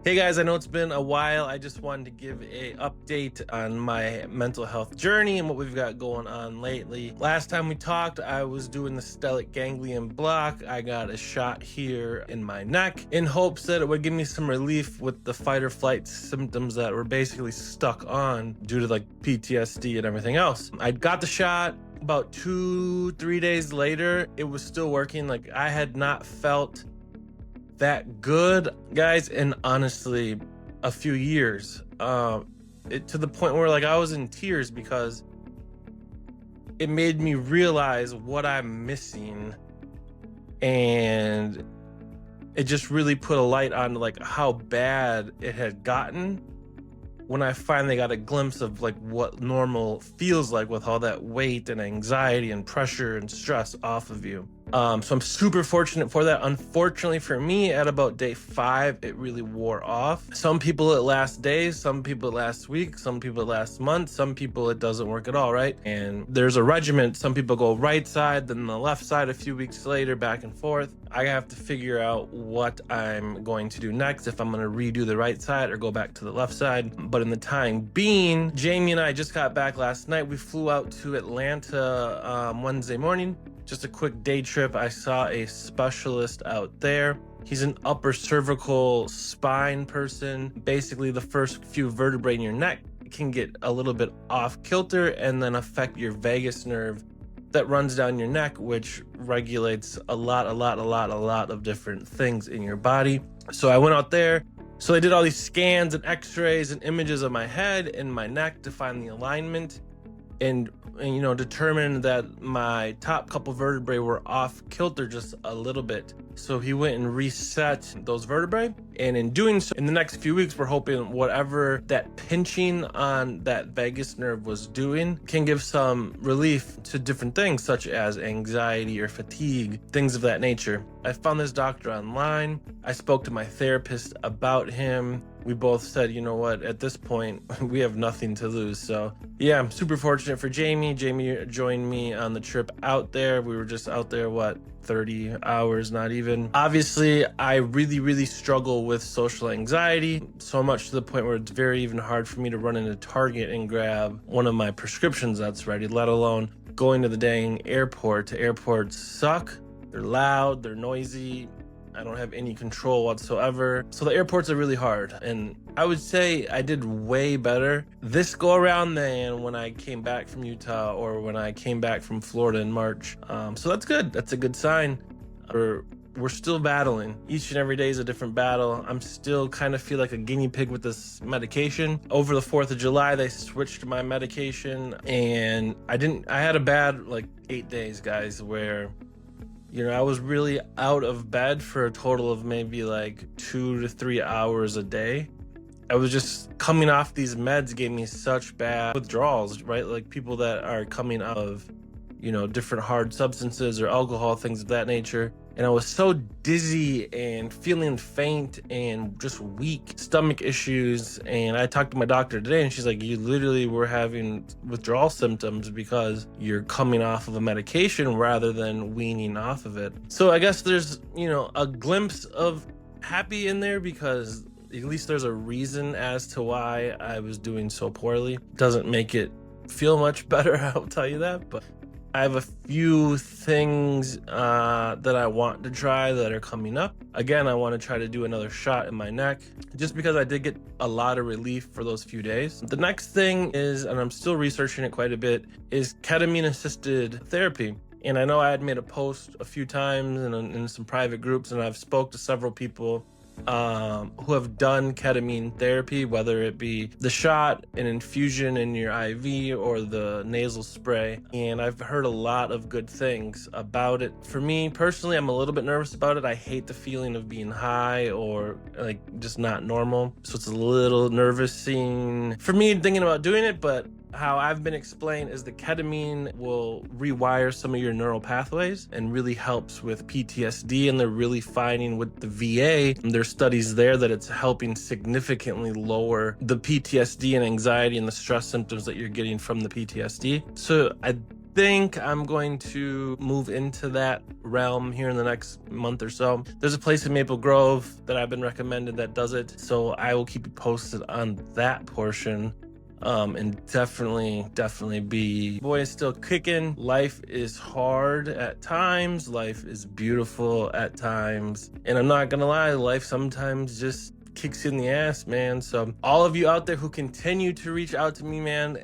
Hey guys, I know it's been a while. I just wanted to give a update on my mental health journey and what we've got going on lately. Last time we talked, I was doing the stellate ganglion block. I got a shot here in my neck in hopes that it would give me some relief with the fight or flight symptoms that were basically stuck on due to like PTSD and everything else. I got the shot. About 2-3 days later, it was still working. Like I had not felt that good, guys, in honestly a few years. To the point where like I was in tears because it made me realize what I'm missing, and it just really put a light on like how bad it had gotten when I finally got a glimpse of like what normal feels like with all that weight and anxiety and pressure and stress off of you. So I'm super fortunate for that. Unfortunately for me, at about day 5, it really wore off. Some people it lasts days, some people it lasts weeks, some people it lasts months, some people it doesn't work at all, right? And there's a regimen. Some people go right side, then the left side a few weeks later, back and forth. I have to figure out what I'm going to do next, if I'm going to redo the right side or go back to the left side. But in the time being, Jamie and I just got back last night. We flew out to Atlanta Wednesday morning. Just a quick day trip. I saw a specialist out there. He's an upper cervical spine person. Basically, the first few vertebrae in your neck can get a little bit off kilter and then affect your vagus nerve that runs down your neck, which regulates a lot of different things in your body. So I went out there. So they did all these scans and x-rays and images of my head and my neck to find the alignment and determined that my top couple vertebrae were off kilter just a little bit. So he went and reset those vertebrae. And in doing so, in the next few weeks, we're hoping whatever that pinching on that vagus nerve was doing can give some relief to different things such as anxiety or fatigue, things of that nature. I found this doctor online. I spoke to my therapist about him. We both said, you know what, at this point, we have nothing to lose. So yeah, I'm super fortunate for Jamie. Jamie joined me on the trip out there. We were just out there, 30 hours, not even. Obviously, I really struggle with social anxiety, so much to the point where it's very even hard for me to run into Target and grab one of my prescriptions that's ready, let alone going to the dang airport. Airports suck. They're loud, they're noisy. I don't have any control whatsoever. So the airports are really hard. And I would say I did way better this go around than when I came back from Utah or when I came back from Florida in March. So that's good. That's a good sign. We're still battling. Each and every day is a different battle. I'm still kind of feel like a guinea pig with this medication. Over the 4th of July, they switched my medication and I had a bad 8 days, guys, where I was really out of bed for a total of maybe 2 to 3 hours a day. I was just coming off these meds gave me such bad withdrawals, right? Like people that are coming out of, different hard substances or alcohol, things of that nature. And I was so dizzy and feeling faint and just weak, stomach issues. And I talked to my doctor today and she's like, you literally were having withdrawal symptoms because you're coming off of a medication rather than weaning off of it. So I guess there's, a glimpse of happy in there because at least there's a reason as to why I was doing so poorly. Doesn't make it feel much better, I'll tell you that, but I have a few things that I want to try that are coming up. Again, I want to try to do another shot in my neck just because I did get a lot of relief for those few days. The next thing is, and I'm still researching it quite a bit, is ketamine-assisted therapy. And I know I had made a post a few times in some private groups, and I've spoke to several people who have done ketamine therapy, whether it be the shot, an infusion in your IV, or the nasal spray. And I've heard a lot of good things about it. For me personally, I'm a little bit nervous about it. I hate the feeling of being high or just not normal. So it's a little nervous scene for me thinking about doing it, but how I've been explained is the ketamine will rewire some of your neural pathways and really helps with PTSD. And they're really finding with the VA, there's studies there that it's helping significantly lower the PTSD and anxiety and the stress symptoms that you're getting from the PTSD. So think I'm going to move into that realm here in the next month or so. There's a place in Maple Grove that I've been recommended that does it, so I will keep you posted on that portion. And definitely be, boy, is still kicking. Life is hard at times. Life is beautiful at times. And I'm not gonna lie, life sometimes just kicks you in the ass, man. So all of you out there who continue to reach out to me, man,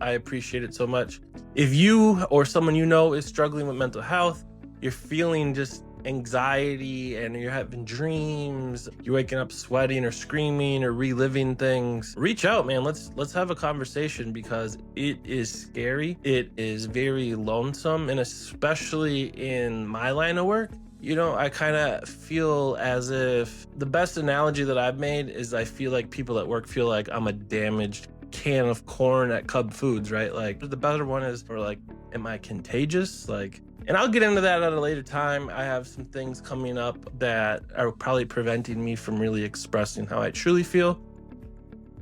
I appreciate it so much. If you or someone you know is struggling with mental health, you're feeling just anxiety and you're having dreams, you're waking up sweating or screaming or reliving things, reach out, man. Let's have a conversation, because it is scary. It is very lonesome, and especially in my line of work, I kind of feel as if the best analogy that I've made is I feel like people at work feel like I'm a damaged can of corn at Cub Foods, right? Like, the better one is for like, am I contagious? Like, and I'll get into that at a later time. I have some things coming up that are probably preventing me from really expressing how I truly feel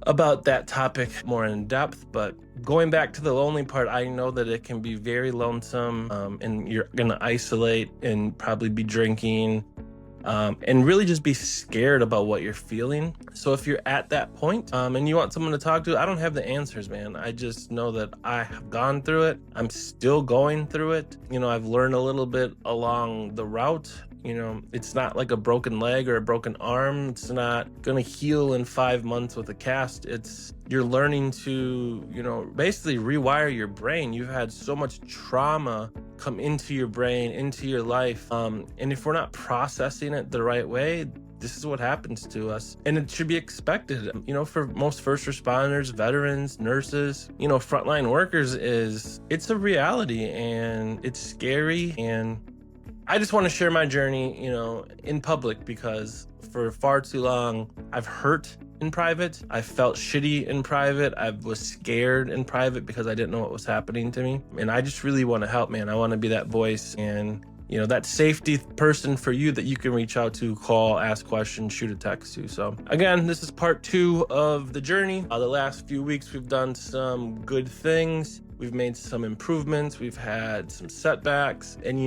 about that topic more in depth. But going back to the lonely part, I know that it can be very lonesome, and you're gonna isolate and probably be drinking, and really just be scared about what you're feeling. So if you're at that point, and you want someone to talk to, I don't have the answers, man. I just know that I have gone through it. I'm still going through it. I've learned a little bit along the route. It's not like a broken leg or a broken arm. It's not gonna heal in 5 months with a cast. You're learning to, basically rewire your brain. You've had so much trauma come into your brain, into your life. And if we're not processing it the right way, this is what happens to us. And it should be expected. For most first responders, veterans, nurses, frontline workers, it's a reality, and it's scary. And I just want to share my journey, in public, because for far too long, I've hurt in private. I felt shitty in private. I was scared in private because I didn't know what was happening to me. And I just really want to help, man. I want to be that voice and, that safety person for you that you can reach out to, call, ask questions, shoot a text to. So again, this is part 2 of the journey. The last few weeks, we've done some good things. We've made some improvements. We've had some setbacks, and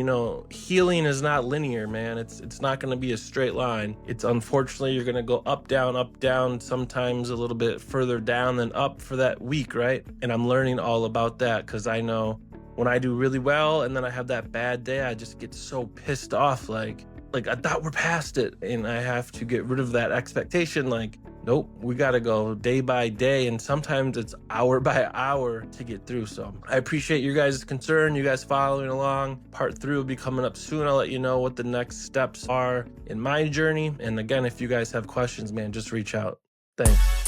healing is not linear, man. It's not going to be a straight line. It's unfortunately, you're going to go up, down, sometimes a little bit further down than up for that week, right? And I'm learning all about that, because I know when I do really well and then I have that bad day, I just get so pissed off. Like I thought we're past it, and I have to get rid of that expectation. Like, nope, we got to go day by day, and sometimes it's hour by hour to get through. So I appreciate you guys' concern, you guys following along. Part 3 will be coming up soon. I'll let you know what the next steps are in my journey. And again, if you guys have questions, man, just reach out. Thanks.